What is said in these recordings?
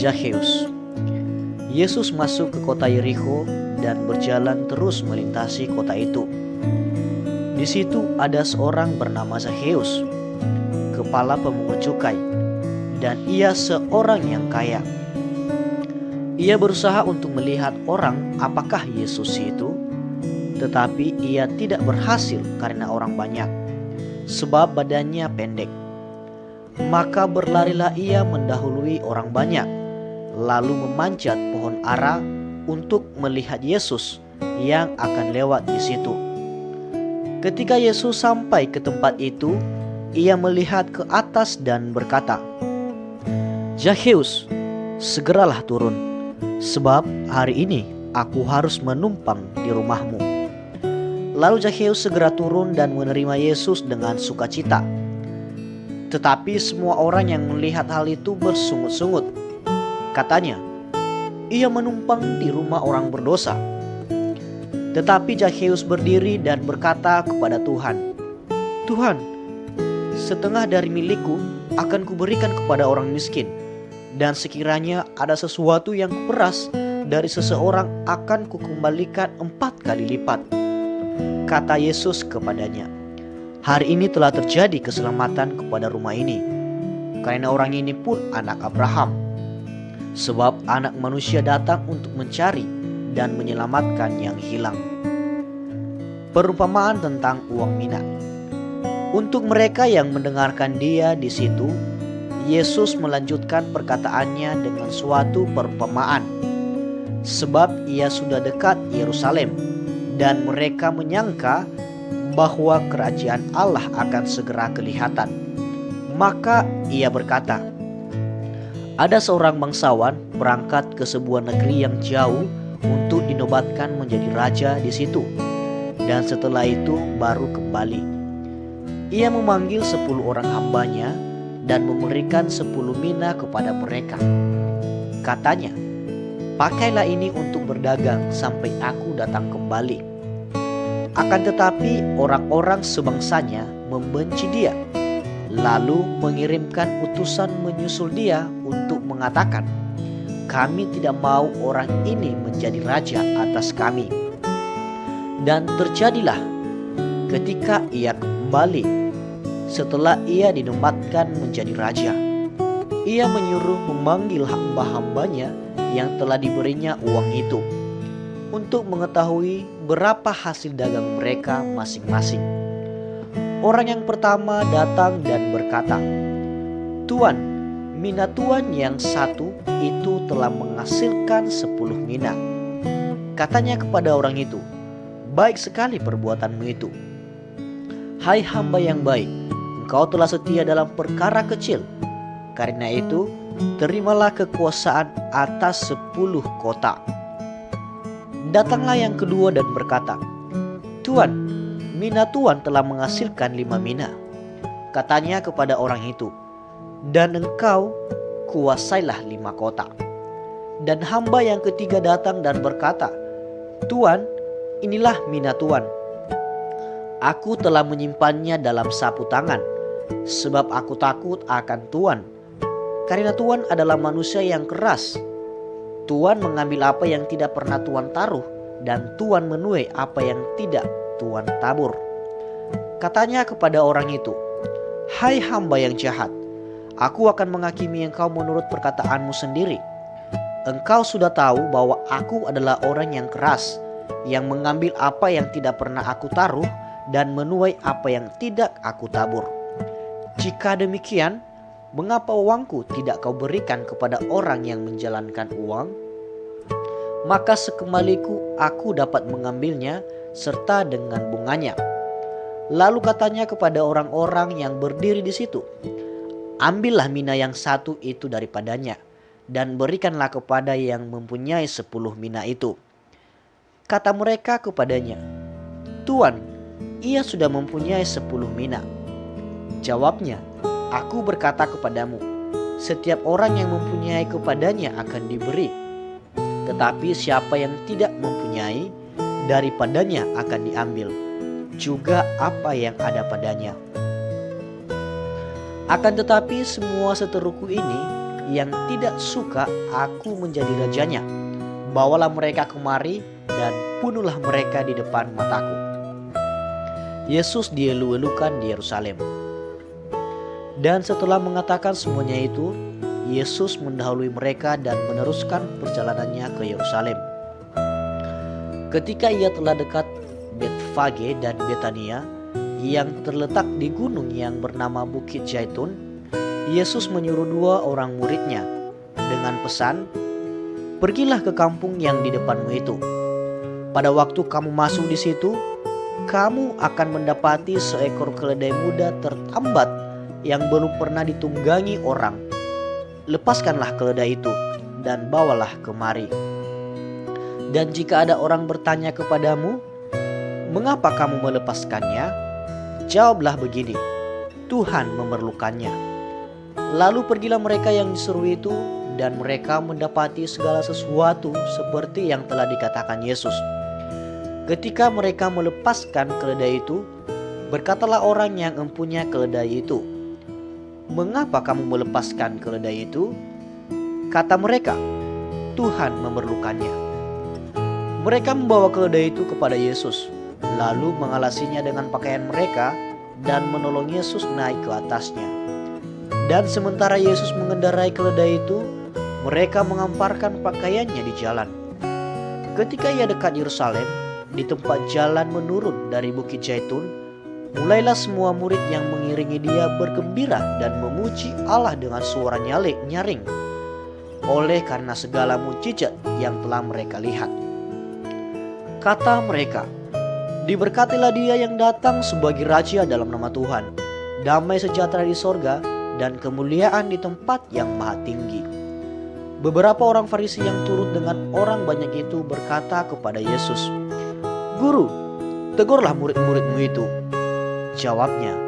Zakheus. Yesus masuk ke kota Yerikho dan berjalan terus melintasi kota itu. Di situ ada seorang bernama Zakheus, kepala pemungut cukai, dan ia seorang yang kaya. Ia berusaha untuk melihat orang apakah Yesus itu, tetapi ia tidak berhasil karena orang banyak, sebab badannya pendek. Maka berlarilah ia mendahului orang banyak, lalu memanjat pohon ara untuk melihat Yesus yang akan lewat di situ. Ketika Yesus sampai ke tempat itu, ia melihat ke atas dan berkata, "Zakheus, segeralah turun, sebab hari ini aku harus menumpang di rumahmu." Lalu Zakheus segera turun dan menerima Yesus dengan sukacita. Tetapi semua orang yang melihat hal itu bersungut-sungut. Katanya, "Ia menumpang di rumah orang berdosa." Tetapi Zakheus berdiri dan berkata kepada Tuhan, "Tuhan, setengah dari milikku akan kuberikan kepada orang miskin, dan sekiranya ada sesuatu yang kuperas dari seseorang akan kukembalikan 4 kali lipat." Kata Yesus kepadanya, "Hari ini telah terjadi keselamatan kepada rumah ini, karena orang ini pun anak Abraham. Sebab anak manusia datang untuk mencari dan menyelamatkan yang hilang." Perumpamaan tentang uang mina. Untuk mereka yang mendengarkan dia di situ, Yesus melanjutkan perkataannya dengan suatu perumpamaan. Sebab ia sudah dekat Yerusalem, dan mereka menyangka bahwa kerajaan Allah akan segera kelihatan. Maka ia berkata, "Ada seorang bangsawan berangkat ke sebuah negeri yang jauh untuk dinobatkan menjadi raja di situ, dan setelah itu baru kembali. Ia memanggil 10 orang hambanya dan memberikan 10 mina kepada mereka. Katanya, 'Pakailah ini untuk berdagang sampai aku datang kembali.' Akan tetapi orang-orang sebangsanya membenci dia, lalu mengirimkan utusan menyusul dia untuk mengatakan, 'Kami tidak mau orang ini menjadi raja atas kami.' Dan terjadilah ketika ia kembali, setelah ia dinobatkan menjadi raja, ia menyuruh memanggil hamba-hambanya yang telah diberinya uang itu, untuk mengetahui berapa hasil dagang mereka masing-masing. Orang yang pertama datang dan berkata, 'Tuan, mina Tuan yang satu itu telah menghasilkan 10 mina.' Katanya kepada orang itu, 'Baik sekali perbuatanmu itu. Hai hamba yang baik, engkau telah setia dalam perkara kecil. Karena itu, terimalah kekuasaan atas 10 kota.' Datanglah yang kedua dan berkata, 'Tuan, mina Tuan telah menghasilkan 5 mina.' Katanya kepada orang itu, 'Dan engkau kuasailah 5 kota.' Dan hamba yang ketiga datang dan berkata, 'Tuan, inilah mina Tuan. Aku telah menyimpannya dalam sapu tangan, sebab aku takut akan Tuan, karena Tuan adalah manusia yang keras. Tuan mengambil apa yang tidak pernah Tuan taruh, dan Tuan menuai apa yang tidak Tuan tabur.' Katanya kepada orang itu, 'Hai hamba yang jahat, aku akan menghakimi engkau menurut perkataanmu sendiri. Engkau sudah tahu bahwa aku adalah orang yang keras, yang mengambil apa yang tidak pernah aku taruh, dan menuai apa yang tidak aku tabur. Jika demikian, mengapa uangku tidak kau berikan kepada orang yang menjalankan uang? Maka sekembaliku aku dapat mengambilnya serta dengan bunganya.' Lalu katanya kepada orang-orang yang berdiri di situ, 'Ambillah mina yang satu itu daripadanya, dan berikanlah kepada yang mempunyai 10 mina itu.' Kata mereka kepadanya, 'Tuan, ia sudah mempunyai 10 mina.' Jawabnya, 'Aku berkata kepadamu, setiap orang yang mempunyai kepadanya akan diberi. Tetapi siapa yang tidak mempunyai, daripadanya akan diambil juga apa yang ada padanya. Akan tetapi semua seteruku ini yang tidak suka aku menjadi rajanya. Bawalah mereka kemari dan bunuhlah mereka di depan mataku." Yesus dielu-elukan di Yerusalem. Dan setelah mengatakan semuanya itu, Yesus mendahului mereka dan meneruskan perjalanannya ke Yerusalem. Ketika ia telah dekat Betfage dan Betania yang terletak di gunung yang bernama Bukit Zaitun, Yesus menyuruh 2 orang muridnya dengan pesan, "Pergilah ke kampung yang di depanmu itu. Pada waktu kamu masuk di situ, kamu akan mendapati seekor keledai muda tertambat yang belum pernah ditunggangi orang. Lepaskanlah keledai itu dan bawalah kemari. Dan jika ada orang bertanya kepadamu, 'Mengapa kamu melepaskannya?' jawablah begini, 'Tuhan memerlukannya.' Lalu pergilah mereka yang disuruh itu, dan mereka mendapati segala sesuatu seperti yang telah dikatakan Yesus. Ketika mereka melepaskan keledai itu, berkatalah orang yang empunya keledai itu, 'Mengapa kamu melepaskan keledai itu?' Kata mereka, 'Tuhan memerlukannya.' Mereka membawa keledai itu kepada Yesus, lalu mengalasinya dengan pakaian mereka dan menolong Yesus naik ke atasnya. Dan sementara Yesus mengendarai keledai itu, mereka mengamparkan pakaiannya di jalan. Ketika ia dekat Yerusalem, di tempat jalan menurun dari Bukit Zaitun, mulailah semua murid yang mengiringi dia bergembira dan memuji Allah dengan suara nyaring, oleh karena segala mukjizat yang telah mereka lihat. Kata mereka, "Diberkatilah dia yang datang sebagai Raja dalam nama Tuhan. Damai sejahtera di sorga dan kemuliaan di tempat yang maha tinggi." Beberapa orang Farisi yang turut dengan orang banyak itu berkata kepada Yesus, "Guru, tegurlah murid-muridmu itu." Jawabnya,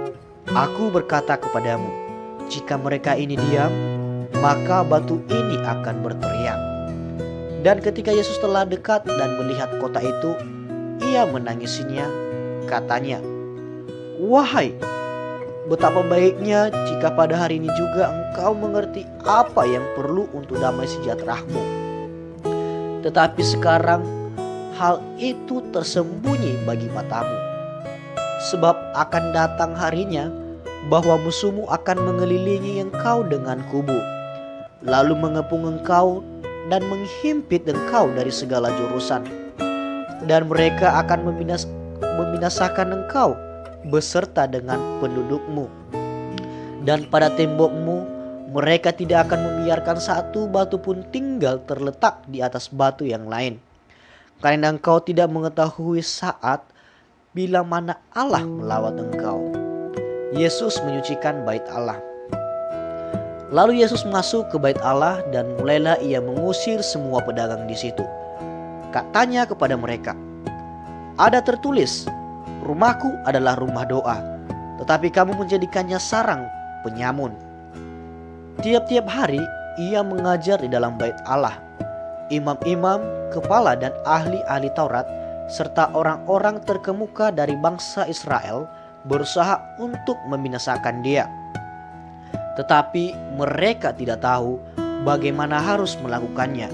"Aku berkata kepadamu, jika mereka ini diam, maka batu ini akan berteriak." Dan ketika Yesus telah dekat dan melihat kota itu, ia menangisinya, katanya, "Wahai, betapa baiknya jika pada hari ini juga engkau mengerti apa yang perlu untuk damai sejahteramu. Tetapi sekarang hal itu tersembunyi bagi matamu. Sebab akan datang harinya bahwa musuhmu akan mengelilingi engkau dengan kubu, lalu mengepung engkau dan menghimpit engkau dari segala jurusan. Dan mereka akan membinasakan engkau beserta dengan pendudukmu. Dan pada tembokmu mereka tidak akan membiarkan satu batu pun tinggal terletak di atas batu yang lain. Karena engkau tidak mengetahui saat bila mana Allah melawat engkau." Yesus menyucikan bait Allah. Lalu Yesus masuk ke bait Allah dan mulailah ia mengusir semua pedagang di situ. Katanya kepada mereka, "Ada tertulis, rumahku adalah rumah doa, tetapi kamu menjadikannya sarang penyamun." Tiap-tiap hari ia mengajar di dalam bait Allah. Imam-imam, kepala dan ahli-ahli Taurat, serta orang-orang terkemuka dari bangsa Israel berusaha untuk membinasakan dia. Tetapi mereka tidak tahu bagaimana harus melakukannya,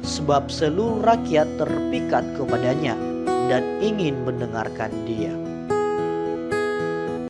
sebab seluruh rakyat terpikat kepadanya dan ingin mendengarkan dia.